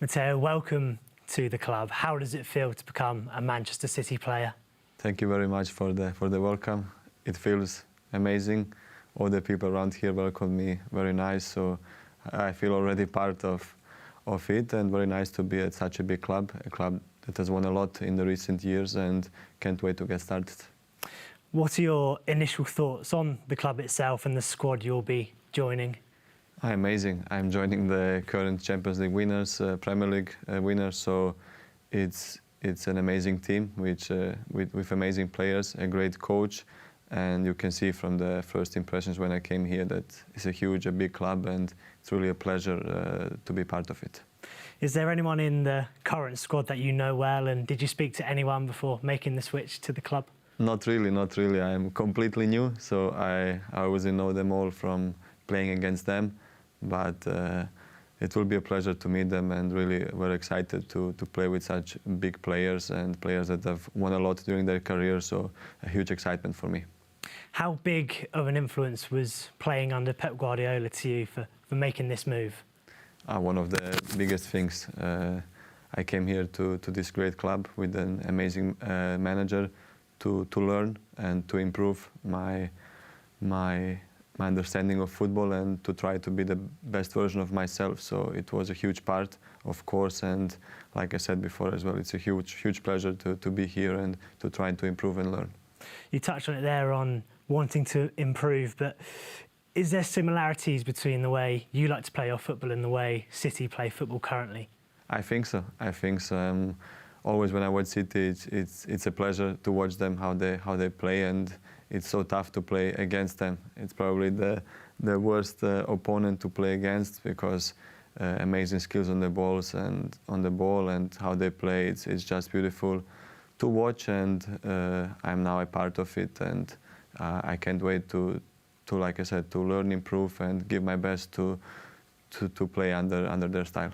Mateo, welcome to the club. How does it feel to become a Manchester City player? Thank you very much for the welcome. It feels amazing. All the people around here welcomed me very nice, so I feel already part of it, and very nice to be at such a big club, a club that has won a lot in the recent years, and can't wait to get started. What are your initial thoughts on the club itself and the squad you'll be joining? Amazing. I'm joining the current Champions League winners, Premier League winners, so it's an amazing team with amazing players, a great coach, and you can see from the first impressions when I came here that it's a big club, and it's really a pleasure to be part of it. Is there anyone in the current squad that you know well, and did you speak to anyone before making the switch to the club? Not really. I'm completely new, so I always know them all from playing against them, but it will be a pleasure to meet them, and really we're excited to play with such big players and players that have won a lot during their career, so a huge excitement for me. How big of an influence was playing under Pep Guardiola to you for making this move? One of the biggest things. I came here to this great club with an amazing manager to learn and to improve my understanding of football and to try to be the best version of myself. So it was a huge part, of course, and like I said before as well, it's a huge pleasure to be here and to try to improve and learn. You touched on it there on wanting to improve, but is there similarities between the way you like to play your football and the way City play football currently? I think so. Always when I watch City, it's a pleasure to watch them, how they play, and it's so tough to play against them. It's probably the worst opponent to play against, because amazing skills on the balls and on the ball, and how they play. It's just beautiful to watch, and I'm now a part of it, and I can't wait to, like I said, to learn, improve, and give my best to play under their style.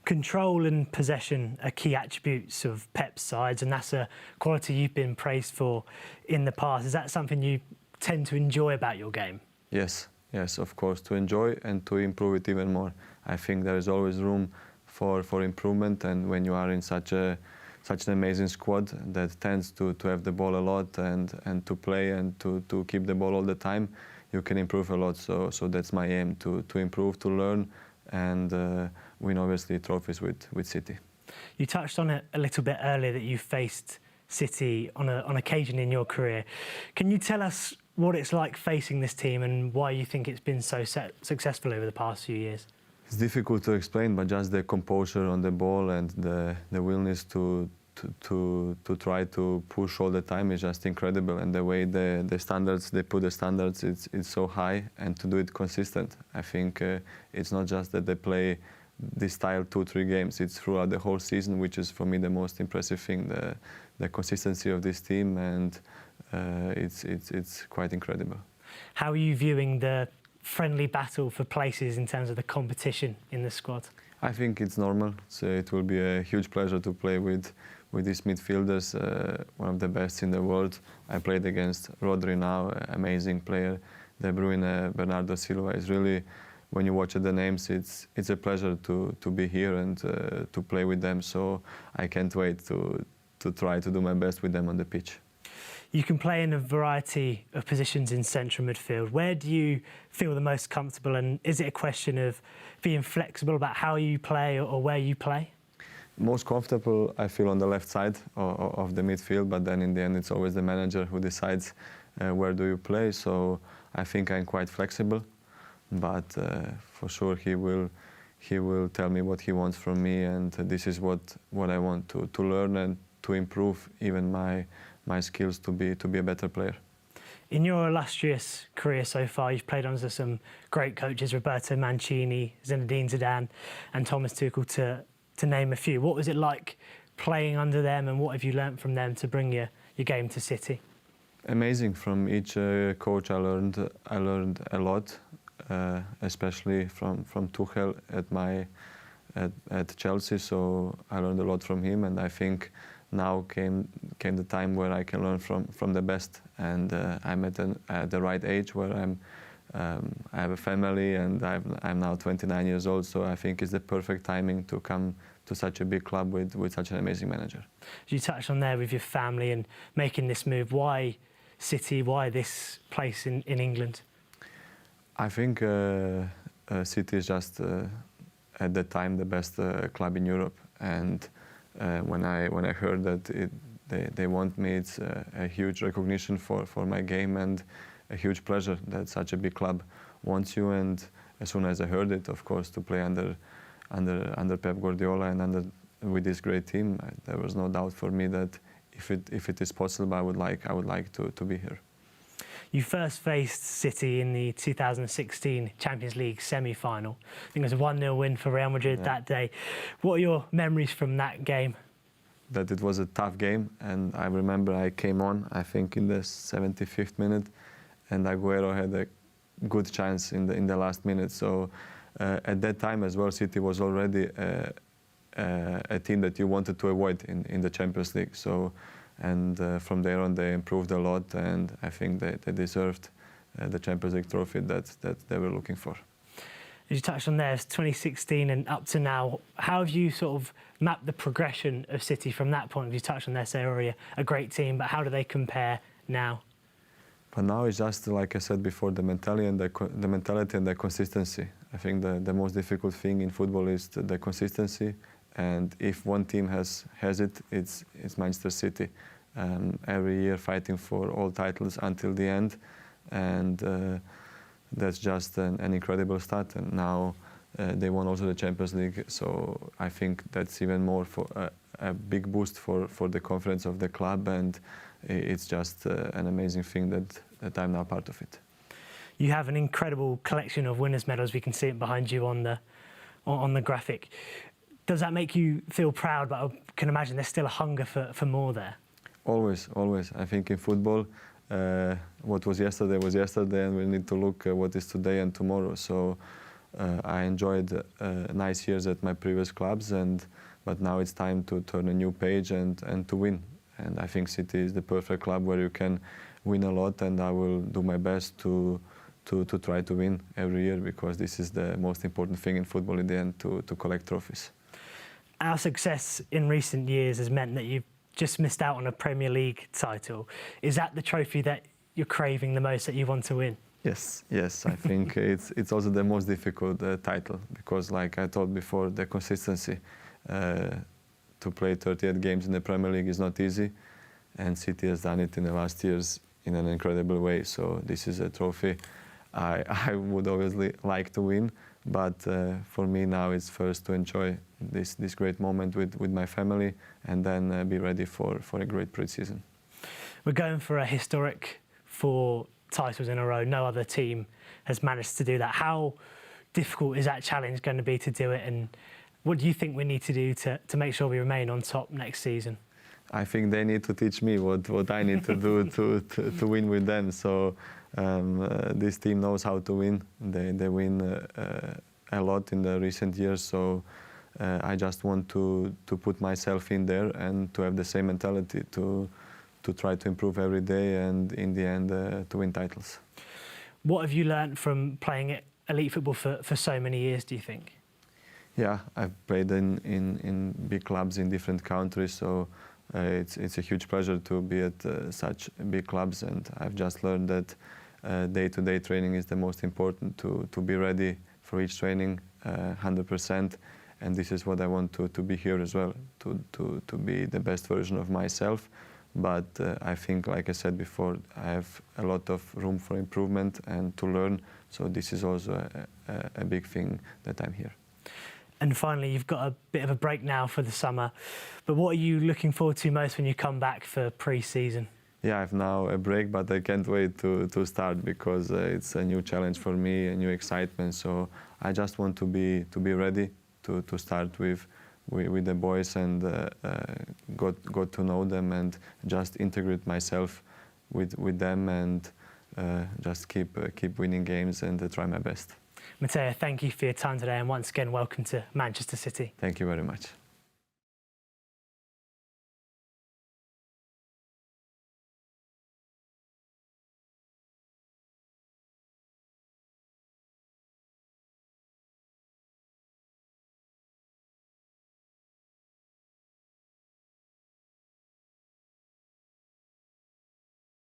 Control and possession are key attributes of Pep's sides, and that's a quality you've been praised for in the past. Is that something you tend to enjoy about your game? Yes, of course, to enjoy and to improve it even more. I think there is always room for improvement, and when you are in such an amazing squad that tends to have the ball a lot and to play and to keep the ball all the time, you can improve a lot. So that's my aim, to improve, to learn, and win obviously trophies with City. You touched on it a little bit earlier that you faced City on occasion in your career. Can you tell us what it's like facing this team and why you think it's been so successful over the past few years? It's difficult to explain, but just the composure on the ball and the willingness to try to push all the time is just incredible, and the way the standards, they put the standards, it's so high, and to do it consistent. I think it's not just that they play this style 2-3 games, it's throughout the whole season, which is for me the most impressive thing, the consistency of this team, and it's quite incredible. How are you viewing the friendly battle for places in terms of the competition in the squad? I think it's normal, so it will be a huge pleasure to play with these midfielders, one of the best in the world. I played against Rodri now, amazing player, De Bruyne, Bernardo Silva. It's really, when you watch the names, it's a pleasure to be here and to play with them. So I can't wait to try to do my best with them on the pitch. You can play in a variety of positions in central midfield. Where do you feel the most comfortable, and is it a question of being flexible about how you play or where you play? Most comfortable I feel on the left side of the midfield, but then in the end it's always the manager who decides where do you play. So I think I'm quite flexible, but for sure he will tell me what he wants from me, and this is what I want to learn and to improve even my skills to be a better player. In your illustrious career so far, you've played under some great coaches, Roberto Mancini, Zinedine Zidane and Thomas Tuchel, to name a few. What was it like playing under them, and what have you learnt from them to bring your game to City? Amazing. From each coach I learned a lot, especially from Tuchel at Chelsea, so I learned a lot from him, and I think now came the time where I can learn from the best, and I'm at the right age where I'm I have a family, and I'm now 29 years old, so I think it's the perfect timing to come to such a big club with such an amazing manager. You touched on there with your family and making this move. Why City? Why this place in England? I think City is just at that time the best club in Europe, and when I heard that they want me, it's a huge recognition for my game and a huge pleasure that such a big club wants you. And as soon as I heard it, of course, to play under Pep Guardiola and with this great team, there was no doubt for me that if it is possible, I would like to be here. You first faced City in the 2016 Champions League semi-final. I think it was a 1-0 win for Real Madrid that day. What are your memories from that game? That it was a tough game, and I remember I came on, I think in the 75th minute, and Aguero had a good chance in the last minute. So at that time as well, City was already a team that you wanted to avoid in the Champions League. So, and from there on, they improved a lot, and I think they deserved the Champions League trophy that they were looking for. As you touched on there, it's 2016 and up to now. How have you sort of mapped the progression of City from that point? You touched on there, say already a great team, but how do they compare now? But now it's just, like I said before, the mentality and the consistency. I think the most difficult thing in football is the consistency. And if one team has it, it's Manchester City. Every year fighting for all titles until the end. And that's just an incredible start. And now they won also the Champions League. So I think that's even more for a big boost for the confidence of the club. And it's just an amazing thing that I'm now part of it. You have an incredible collection of winners' medals. We can see it behind you on the graphic. Does that make you feel proud? But I can imagine there's still a hunger for more there. Always, always. I think in football, what was yesterday, and we need to look at what is today and tomorrow. So I enjoyed nice years at my previous clubs, but now it's time to turn a new page and to win. And I think City is the perfect club where you can win a lot, and I will do my best to try to win every year, because this is the most important thing in football in the end, to collect trophies. Our success in recent years has meant that you've just missed out on a Premier League title. Is that the trophy that you're craving the most, that you want to win? Yes. I think it's also the most difficult title, because, like I told before, the consistency. To play 38 games in the Premier League is not easy, and City has done it in the last years in an incredible way. So this is a trophy I would obviously like to win, but for me now it's first to enjoy this great moment with my family, and then be ready for a great pre-season. We're going for a historic 4 titles in a row. No other team has managed to do that. How difficult is that challenge going to be to do it, and what do you think we need to do to make sure we remain on top next season? I think they need to teach me what I need to do to win with them. So this team knows how to win. They win a lot in the recent years. So I just want to put myself in there and to have the same mentality to try to improve every day, and in the end to win titles. What have you learned from playing elite football for so many years, do you think? Yeah, I've played in big clubs in different countries, so it's a huge pleasure to be at such big clubs, and I've just learned that day-to-day training is the most important, to be ready for each training 100%, and this is what I want to be here as well, to be the best version of myself. But I think, like I said before, I have a lot of room for improvement and to learn, so this is also a big thing that I'm here. And finally, you've got a bit of a break now for the summer, but what are you looking forward to most when you come back for pre-season? Yeah, I have now a break, but I can't wait to start, because it's a new challenge for me, a new excitement. So I just want to be ready to start with the boys and got to know them and just integrate myself with them and just keep winning games and try my best. Mateo, thank you for your time today, and once again, welcome to Manchester City. Thank you very much.